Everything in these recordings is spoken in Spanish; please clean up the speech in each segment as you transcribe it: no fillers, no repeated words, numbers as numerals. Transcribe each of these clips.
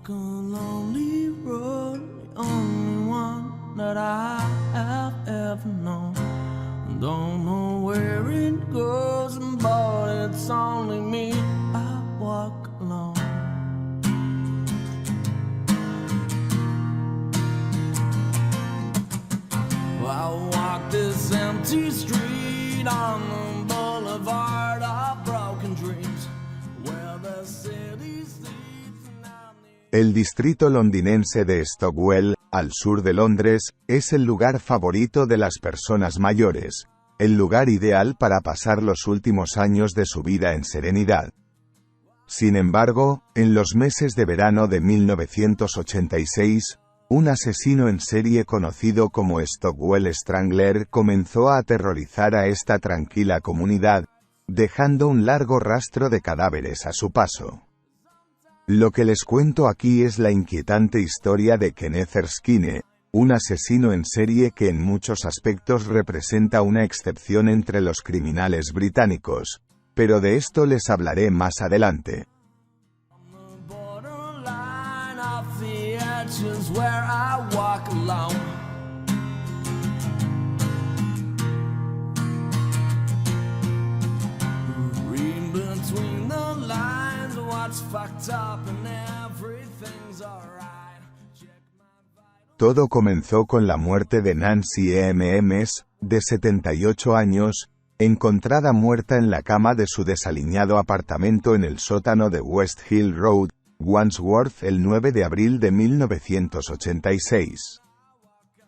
walk a lonely road, the only one that I have ever known. Don't know where it goes, but it's only me. I walk alone. I walk this empty street on the boulevard of broken dreams, where the city sleeps and I'm the... El distrito londinense de Stockwell, al sur de Londres, es el lugar favorito de las personas mayores, el lugar ideal para pasar los últimos años de su vida en serenidad. Sin embargo, en los meses de verano de 1986, un asesino en serie conocido como Stockwell Strangler comenzó a aterrorizar a esta tranquila comunidad, dejando un largo rastro de cadáveres a su paso. Lo que les cuento aquí es la inquietante historia de Kenneth Erskine, un asesino en serie que en muchos aspectos representa una excepción entre los criminales británicos, pero de esto les hablaré más adelante. Where I walk alone. Reading between the lines, what's fucked up and everything's alright. Todo comenzó con la muerte de Nancy Emms, de 78 años, encontrada muerta en la cama de su desaliñado apartamento en el sótano de West Hill Road, Wandsworth, el 9 de abril de 1986.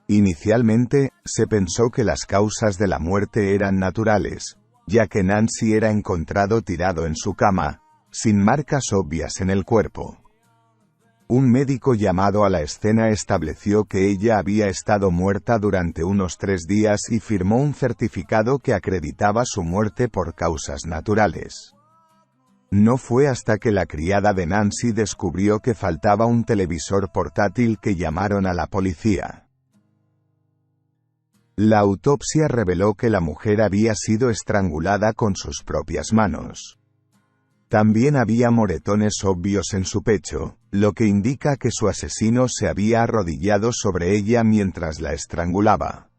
Inicialmente, se pensó que las causas de la muerte eran naturales, ya que Nancy era encontrado tirado en su cama, sin marcas obvias en el cuerpo. Un médico llamado a la escena estableció que ella había estado muerta durante unos 3 días y firmó un certificado que acreditaba su muerte por causas naturales. No fue hasta que la criada de Nancy descubrió que faltaba un televisor portátil que llamaron a la policía. La autopsia reveló que la mujer había sido estrangulada con sus propias manos. También había moretones obvios en su pecho, lo que indica que su asesino se había arrodillado sobre ella mientras la estrangulaba.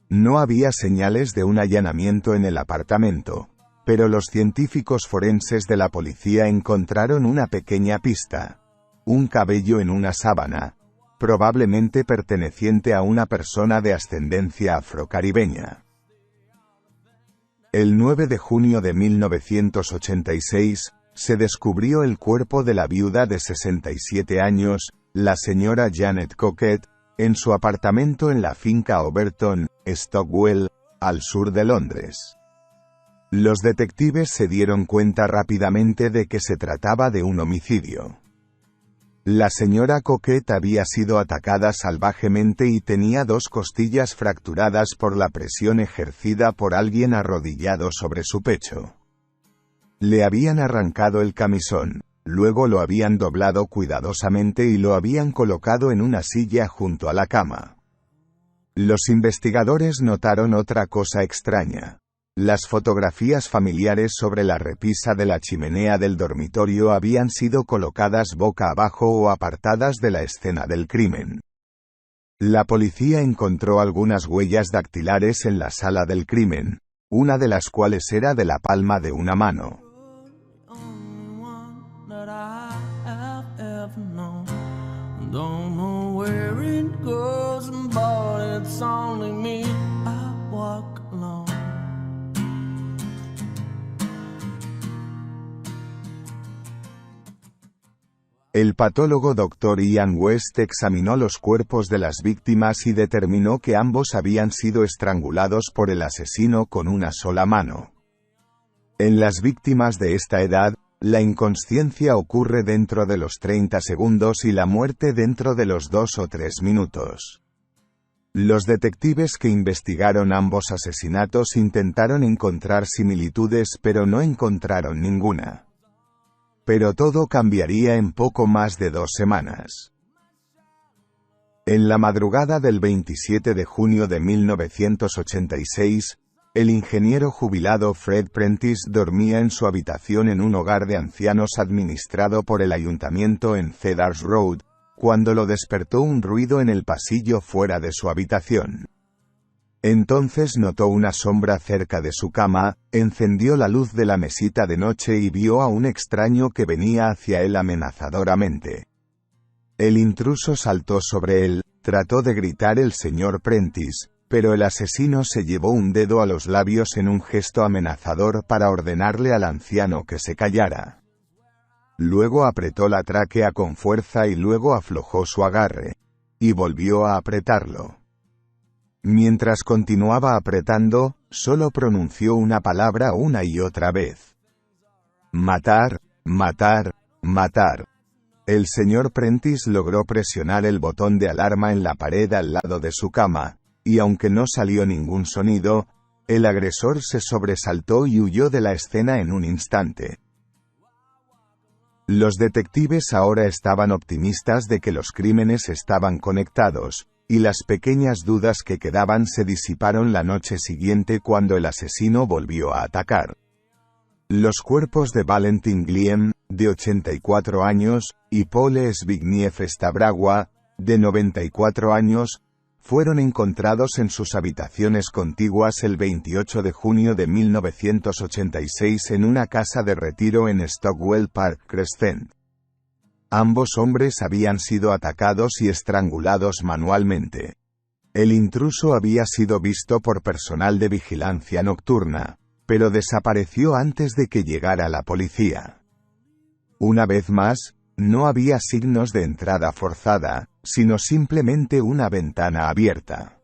No había señales de un allanamiento en el apartamento, pero los científicos forenses de la policía encontraron una pequeña pista: un cabello en una sábana, probablemente perteneciente a una persona de ascendencia afrocaribeña. El 9 de junio de 1986, se descubrió el cuerpo de la viuda de 67 años, la señora Janet Cockett, en su apartamento en la finca Overton, Stockwell, al sur de Londres. Los detectives se dieron cuenta rápidamente de que se trataba de un homicidio. La señora Cockett había sido atacada salvajemente y tenía 2 costillas fracturadas por la presión ejercida por alguien arrodillado sobre su pecho. Le habían arrancado el camisón, luego lo habían doblado cuidadosamente y lo habían colocado en una silla junto a la cama. Los investigadores notaron otra cosa extraña. Las fotografías familiares sobre la repisa de la chimenea del dormitorio habían sido colocadas boca abajo o apartadas de la escena del crimen. La policía encontró algunas huellas dactilares en la sala del crimen, una de las cuales era de la palma de una mano. El patólogo Dr. Ian West examinó los cuerpos de las víctimas y determinó que ambos habían sido estrangulados por el asesino con una sola mano. En las víctimas de esta edad, la inconsciencia ocurre dentro de los 30 segundos y la muerte dentro de los 2 o 3 minutos. Los detectives que investigaron ambos asesinatos intentaron encontrar similitudes pero no encontraron ninguna. Pero todo cambiaría en poco más de 2 semanas. En la madrugada del 27 de junio de 1986, el ingeniero jubilado Fred Prentice dormía en su habitación en un hogar de ancianos administrado por el ayuntamiento en Cedars Road, cuando lo despertó un ruido en el pasillo fuera de su habitación. Entonces notó una sombra cerca de su cama, encendió la luz de la mesita de noche y vio a un extraño que venía hacia él amenazadoramente. El intruso saltó sobre él, trató de gritar el señor Prentice, pero el asesino se llevó un dedo a los labios en un gesto amenazador para ordenarle al anciano que se callara. Luego apretó la tráquea con fuerza y luego aflojó su agarre. Y volvió a apretarlo. Mientras continuaba apretando, solo pronunció una palabra una y otra vez. Matar, matar, matar. El señor Prentice logró presionar el botón de alarma en la pared al lado de su cama, y aunque no salió ningún sonido, el agresor se sobresaltó y huyó de la escena en un instante. Los detectives ahora estaban optimistas de que los crímenes estaban conectados, y las pequeñas dudas que quedaban se disiparon la noche siguiente cuando el asesino volvió a atacar. Los cuerpos de Valentin Gliem, de 84 años, y Pole Zbigniew Stabragua, de 94 años, fueron encontrados en sus habitaciones contiguas el 28 de junio de 1986 en una casa de retiro en Stockwell Park Crescent. Ambos hombres habían sido atacados y estrangulados manualmente. El intruso había sido visto por personal de vigilancia nocturna, pero desapareció antes de que llegara la policía. Una vez más, no había signos de entrada forzada, sino simplemente una ventana abierta.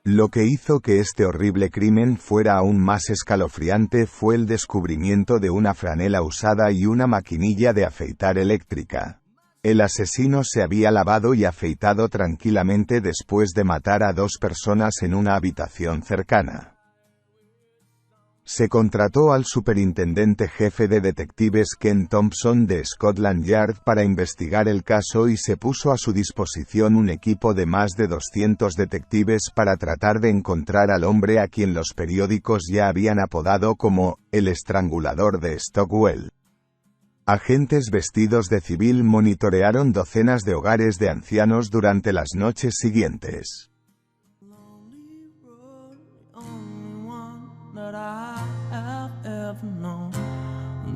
Lo que hizo que este horrible crimen fuera aún más escalofriante fue el descubrimiento de una franela usada y una maquinilla de afeitar eléctrica. El asesino se había lavado y afeitado tranquilamente después de matar a 2 personas en una habitación cercana. Se contrató al superintendente jefe de detectives Ken Thompson de Scotland Yard para investigar el caso y se puso a su disposición un equipo de más de 200 detectives para tratar de encontrar al hombre a quien los periódicos ya habían apodado como el estrangulador de Stockwell. Agentes vestidos de civil monitorearon docenas de hogares de ancianos durante las noches siguientes.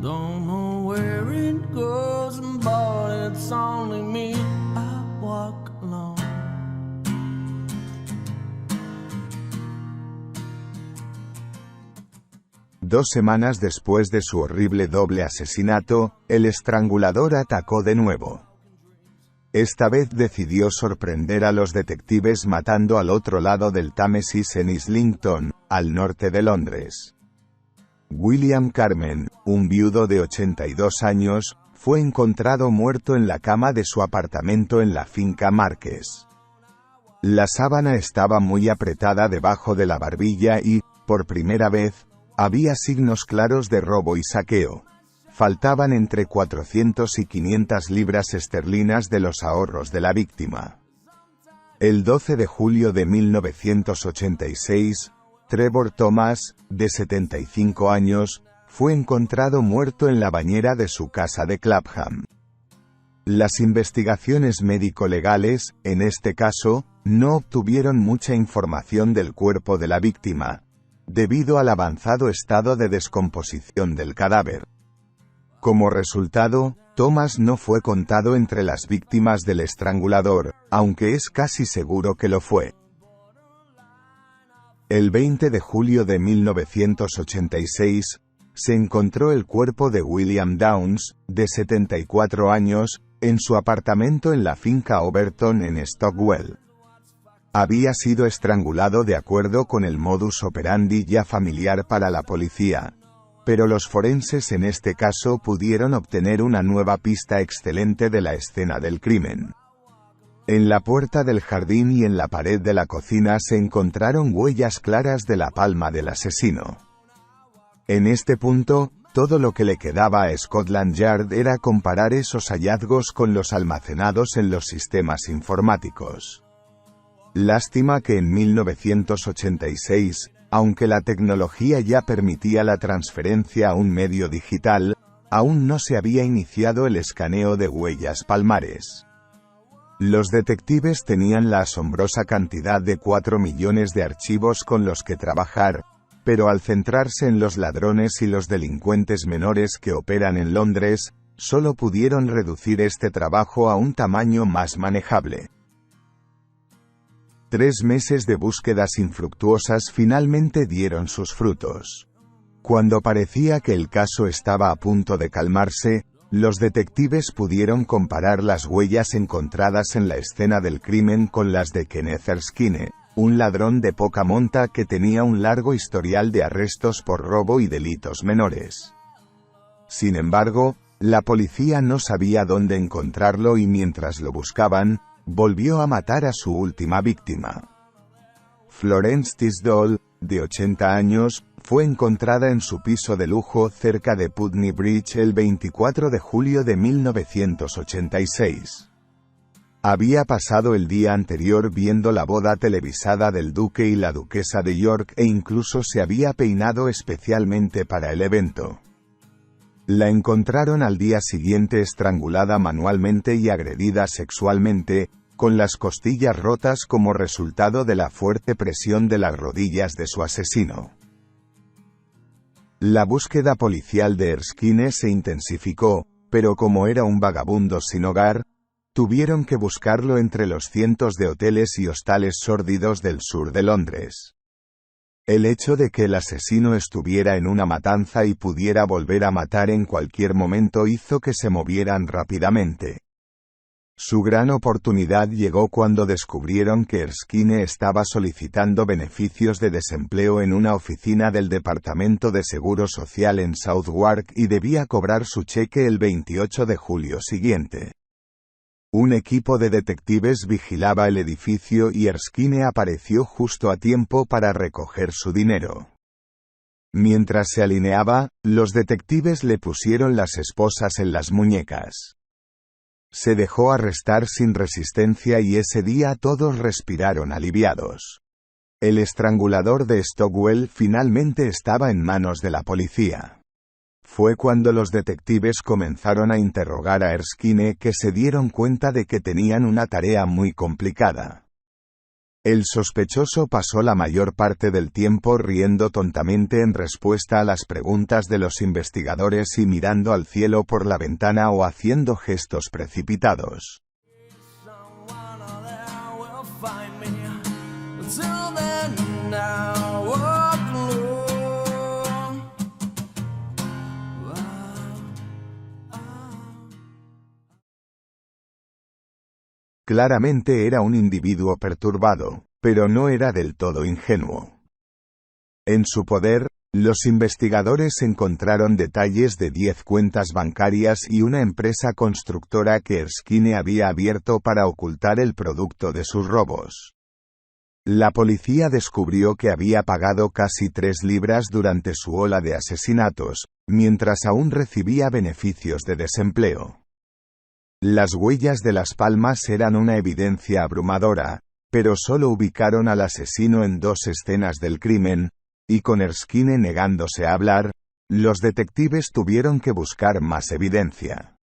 Don't know where it goes, but it's only me. I walk alone. Dos semanas después de su horrible doble asesinato, el estrangulador atacó de nuevo. Esta vez decidió sorprender a los detectives matando al otro lado del Támesis en Islington, al norte de Londres. William Carmen, un viudo de 82 años, fue encontrado muerto en la cama de su apartamento en la finca Marques. La sábana estaba muy apretada debajo de la barbilla y, por primera vez, había signos claros de robo y saqueo. Faltaban entre 400 y 500 libras esterlinas de los ahorros de la víctima. El 12 de julio de 1986, Trevor Thomas, de 75 años, fue encontrado muerto en la bañera de su casa de Clapham. Las investigaciones médico-legales, en este caso, no obtuvieron mucha información del cuerpo de la víctima, debido al avanzado estado de descomposición del cadáver. Como resultado, Thomas no fue contado entre las víctimas del estrangulador, aunque es casi seguro que lo fue. El 20 de julio de 1986, se encontró el cuerpo de William Downs, de 74 años, en su apartamento en la finca Overton en Stockwell. Había sido estrangulado de acuerdo con el modus operandi ya familiar para la policía, pero los forenses en este caso pudieron obtener una nueva pista excelente de la escena del crimen. En la puerta del jardín y en la pared de la cocina se encontraron huellas claras de la palma del asesino. En este punto, todo lo que le quedaba a Scotland Yard era comparar esos hallazgos con los almacenados en los sistemas informáticos. Lástima que en 1986, Aunque la tecnología ya permitía la transferencia a un medio digital, aún no se había iniciado el escaneo de huellas palmares. Los detectives tenían la asombrosa cantidad de 4 millones de archivos con los que trabajar, pero al centrarse en los ladrones y los delincuentes menores que operan en Londres, solo pudieron reducir este trabajo a un tamaño más manejable. 3 meses de búsquedas infructuosas finalmente dieron sus frutos. Cuando parecía que el caso estaba a punto de calmarse, los detectives pudieron comparar las huellas encontradas en la escena del crimen con las de Kenneth Erskine, un ladrón de poca monta que tenía un largo historial de arrestos por robo y delitos menores. Sin embargo, la policía no sabía dónde encontrarlo y mientras lo buscaban, volvió a matar a su última víctima. Florence Tisdall, de 80 años, fue encontrada en su piso de lujo cerca de Putney Bridge el 24 de julio de 1986. Había pasado el día anterior viendo la boda televisada del duque y la duquesa de York e incluso se había peinado especialmente para el evento. La encontraron al día siguiente estrangulada manualmente y agredida sexualmente, con las costillas rotas como resultado de la fuerte presión de las rodillas de su asesino. La búsqueda policial de Erskine se intensificó, pero como era un vagabundo sin hogar, tuvieron que buscarlo entre los cientos de hoteles y hostales sórdidos del sur de Londres. El hecho de que el asesino estuviera en una matanza y pudiera volver a matar en cualquier momento hizo que se movieran rápidamente. Su gran oportunidad llegó cuando descubrieron que Erskine estaba solicitando beneficios de desempleo en una oficina del Departamento de Seguro Social en Southwark y debía cobrar su cheque el 28 de julio siguiente. Un equipo de detectives vigilaba el edificio y Erskine apareció justo a tiempo para recoger su dinero. Mientras se alineaba, los detectives le pusieron las esposas en las muñecas. Se dejó arrestar sin resistencia y ese día todos respiraron aliviados. El estrangulador de Stockwell finalmente estaba en manos de la policía. Fue cuando los detectives comenzaron a interrogar a Erskine que se dieron cuenta de que tenían una tarea muy complicada. El sospechoso pasó la mayor parte del tiempo riendo tontamente en respuesta a las preguntas de los investigadores y mirando al cielo por la ventana o haciendo gestos precipitados. Claramente era un individuo perturbado, pero no era del todo ingenuo. En su poder, los investigadores encontraron detalles de 10 cuentas bancarias y una empresa constructora que Erskine había abierto para ocultar el producto de sus robos. La policía descubrió que había pagado casi 3 libras durante su ola de asesinatos, mientras aún recibía beneficios de desempleo. Las huellas de las palmas eran una evidencia abrumadora, pero solo ubicaron al asesino en 2 escenas del crimen, y con Erskine negándose a hablar, los detectives tuvieron que buscar más evidencia.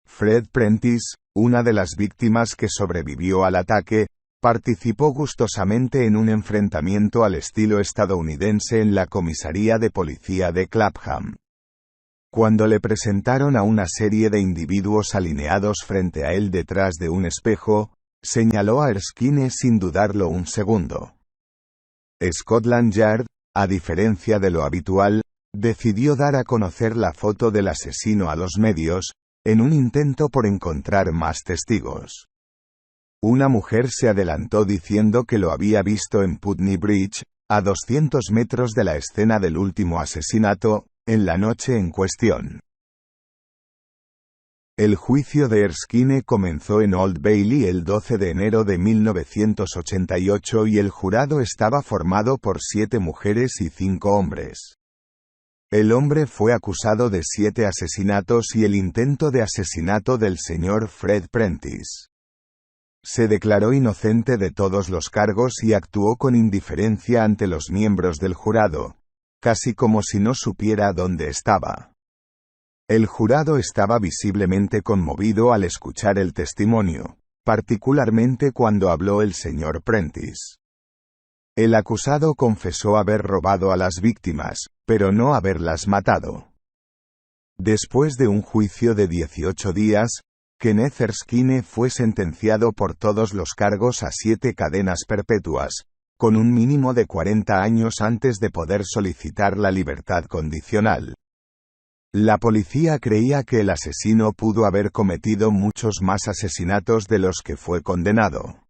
Fred Prentice, una de las víctimas que sobrevivió al ataque, participó gustosamente en un enfrentamiento al estilo estadounidense en la comisaría de policía de Clapham. Cuando le presentaron a una serie de individuos alineados frente a él detrás de un espejo, señaló a Erskine sin dudarlo un segundo. Scotland Yard, a diferencia de lo habitual, decidió dar a conocer la foto del asesino a los medios, en un intento por encontrar más testigos. Una mujer se adelantó diciendo que lo había visto en Putney Bridge, a 200 metros de la escena del último asesinato, en la noche en cuestión. El juicio de Erskine comenzó en Old Bailey el 12 de enero de 1988 y el jurado estaba formado por 7 mujeres y 5 hombres. El hombre fue acusado de 7 asesinatos y el intento de asesinato del señor Fred Prentice. Se declaró inocente de todos los cargos y actuó con indiferencia ante los miembros del jurado, casi como si no supiera dónde estaba. El jurado estaba visiblemente conmovido al escuchar el testimonio, particularmente cuando habló el señor Prentice. El acusado confesó haber robado a las víctimas, pero no haberlas matado. Después de un juicio de 18 días, Kenneth Erskine fue sentenciado por todos los cargos a 7 cadenas perpetuas, con un mínimo de 40 años antes de poder solicitar la libertad condicional. La policía creía que el asesino pudo haber cometido muchos más asesinatos de los que fue condenado.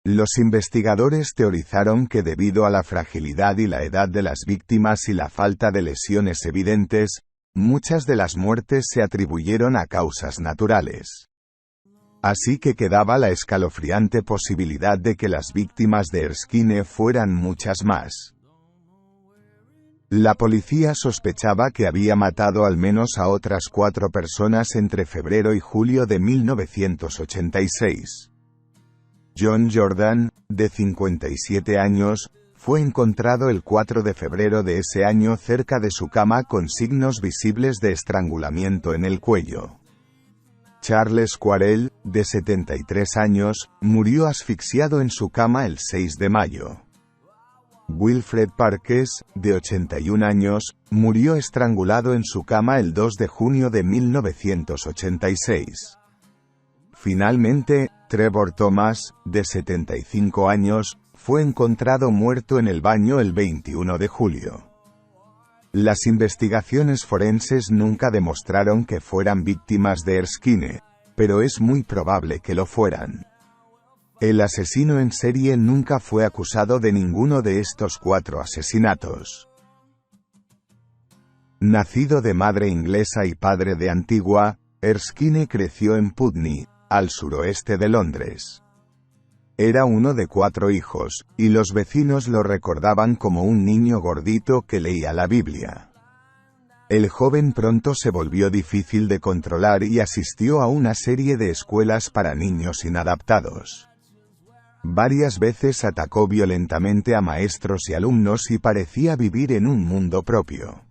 Los investigadores teorizaron que debido a la fragilidad y la edad de las víctimas y la falta de lesiones evidentes, muchas de las muertes se atribuyeron a causas naturales. Así que quedaba la escalofriante posibilidad de que las víctimas de Erskine fueran muchas más. La policía sospechaba que había matado al menos a otras 4 personas entre febrero y julio de 1986. John Jordan, de 57 años, fue encontrado el 4 de febrero de ese año cerca de su cama con signos visibles de estrangulamiento en el cuello. Charles Quarell, de 73 años, murió asfixiado en su cama el 6 de mayo. Wilfred Parkes, de 81 años, murió estrangulado en su cama el 2 de junio de 1986. Finalmente, Trevor Thomas, de 75 años, fue encontrado muerto en el baño el 21 de julio. Las investigaciones forenses nunca demostraron que fueran víctimas de Erskine, pero es muy probable que lo fueran. El asesino en serie nunca fue acusado de ninguno de estos 4 asesinatos. Nacido de madre inglesa y padre de Antigua, Erskine creció en Putney, al suroeste de Londres. Era uno de 4 hijos, y los vecinos lo recordaban como un niño gordito que leía la Biblia. El joven pronto se volvió difícil de controlar y asistió a una serie de escuelas para niños inadaptados. Varias veces atacó violentamente a maestros y alumnos y parecía vivir en un mundo propio.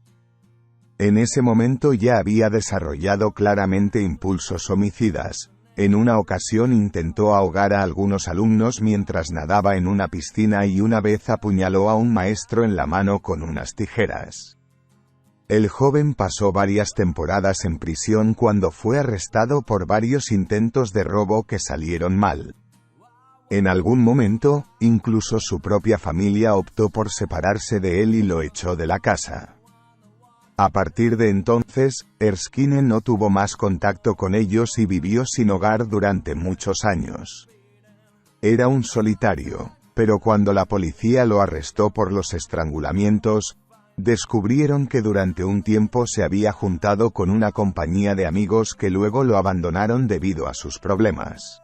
En ese momento ya había desarrollado claramente impulsos homicidas. En una ocasión intentó ahogar a algunos alumnos mientras nadaba en una piscina y una vez apuñaló a un maestro en la mano con unas tijeras. El joven pasó varias temporadas en prisión cuando fue arrestado por varios intentos de robo que salieron mal. En algún momento, incluso su propia familia optó por separarse de él y lo echó de la casa. A partir de entonces, Erskine no tuvo más contacto con ellos y vivió sin hogar durante muchos años. Era un solitario, pero cuando la policía lo arrestó por los estrangulamientos, descubrieron que durante un tiempo se había juntado con una compañía de amigos que luego lo abandonaron debido a sus problemas.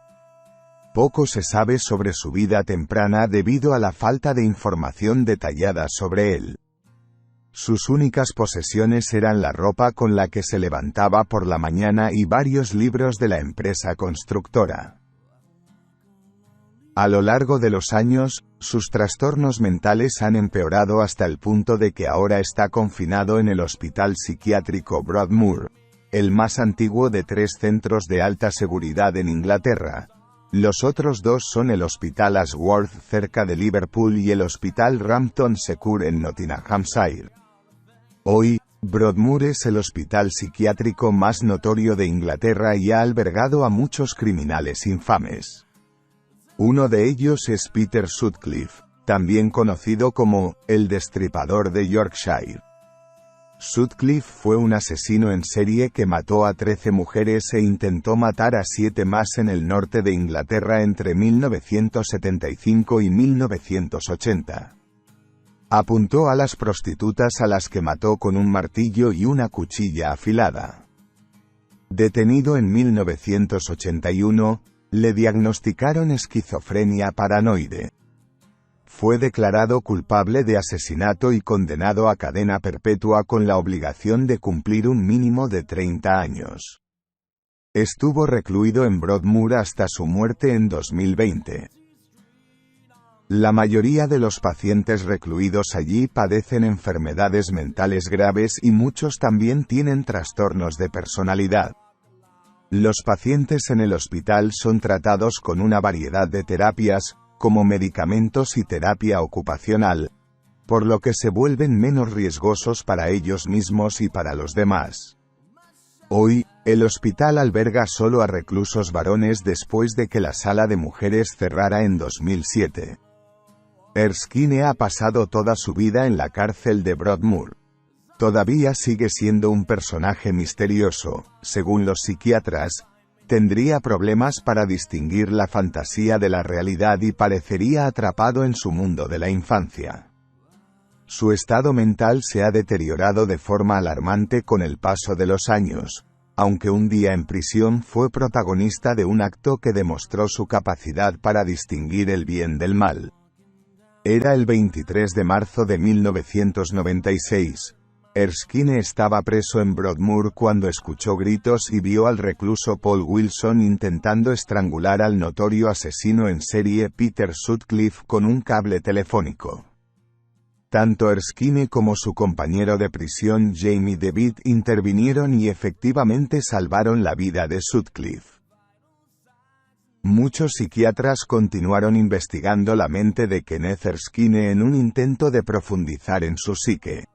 Poco se sabe sobre su vida temprana debido a la falta de información detallada sobre él. Sus únicas posesiones eran la ropa con la que se levantaba por la mañana y varios libros de la empresa constructora. A lo largo de los años, sus trastornos mentales han empeorado hasta el punto de que ahora está confinado en el Hospital Psiquiátrico Broadmoor, el más antiguo de 3 centros de alta seguridad en Inglaterra. Los otros 2 son el Hospital Ashworth cerca de Liverpool y el Hospital Rampton Secure en Nottinghamshire. Hoy, Broadmoor es el hospital psiquiátrico más notorio de Inglaterra y ha albergado a muchos criminales infames. Uno de ellos es Peter Sutcliffe, también conocido como el Destripador de Yorkshire. Sutcliffe fue un asesino en serie que mató a 13 mujeres e intentó matar a 7 más en el norte de Inglaterra entre 1975 y 1980. Apuntó a las prostitutas a las que mató con un martillo y una cuchilla afilada. Detenido en 1981, le diagnosticaron esquizofrenia paranoide. Fue declarado culpable de asesinato y condenado a cadena perpetua con la obligación de cumplir un mínimo de 30 años. Estuvo recluido en Broadmoor hasta su muerte en 2020. La mayoría de los pacientes recluidos allí padecen enfermedades mentales graves y muchos también tienen trastornos de personalidad. Los pacientes en el hospital son tratados con una variedad de terapias, como medicamentos y terapia ocupacional, por lo que se vuelven menos riesgosos para ellos mismos y para los demás. Hoy, el hospital alberga solo a reclusos varones después de que la sala de mujeres cerrara en 2007. Erskine ha pasado toda su vida en la cárcel de Broadmoor. Todavía sigue siendo un personaje misterioso, según los psiquiatras. Tendría problemas para distinguir la fantasía de la realidad y parecería atrapado en su mundo de la infancia. Su estado mental se ha deteriorado de forma alarmante con el paso de los años, aunque un día en prisión fue protagonista de un acto que demostró su capacidad para distinguir el bien del mal. Era el 23 de marzo de 1996. Erskine estaba preso en Broadmoor cuando escuchó gritos y vio al recluso Paul Wilson intentando estrangular al notorio asesino en serie Peter Sutcliffe con un cable telefónico. Tanto Erskine como su compañero de prisión Jamie DeWitt intervinieron y efectivamente salvaron la vida de Sutcliffe. Muchos psiquiatras continuaron investigando la mente de Kenneth Erskine en un intento de profundizar en su psique.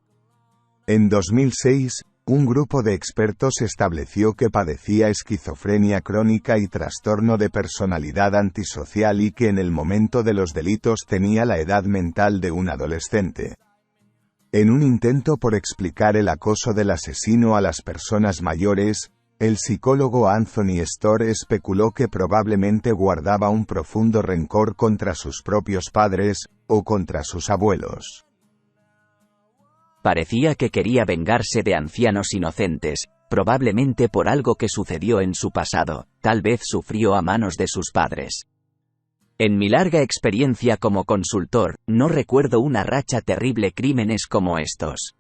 En 2006, un grupo de expertos estableció que padecía esquizofrenia crónica y trastorno de personalidad antisocial y que en el momento de los delitos tenía la edad mental de un adolescente. En un intento por explicar el acoso del asesino a las personas mayores, el psicólogo Anthony Storr especuló que probablemente guardaba un profundo rencor contra sus propios padres, o contra sus abuelos. Parecía que quería vengarse de ancianos inocentes, probablemente por algo que sucedió en su pasado, tal vez sufrió a manos de sus padres. En mi larga experiencia como consultor, no recuerdo una racha terrible crímenes como estos.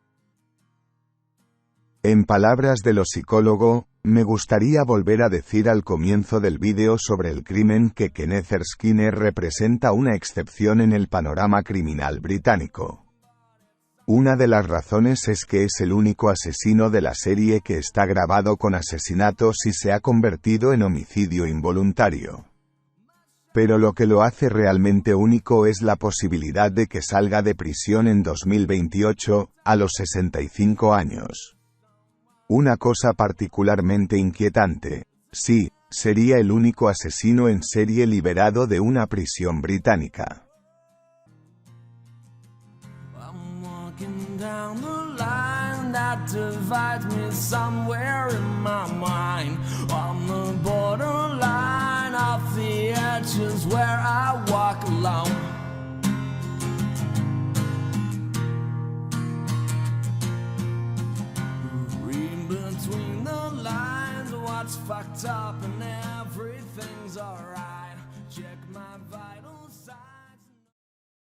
En palabras de los psicólogo, me gustaría volver a decir al comienzo del vídeo sobre el crimen que Kenneth Erskine representa una excepción en el panorama criminal británico. Una de las razones es que es el único asesino de la serie que está grabado con asesinatos y se ha convertido en homicidio involuntario. Pero lo que lo hace realmente único es la posibilidad de que salga de prisión en 2028, a los 65 años. Una cosa particularmente inquietante. Sí, sería el único asesino en serie liberado de una prisión británica. Down the line that divides me somewhere in my mind, on the borderline of the edges where I walk alone. Read between the lines, what's fucked up and everything's alright. Check my vibe.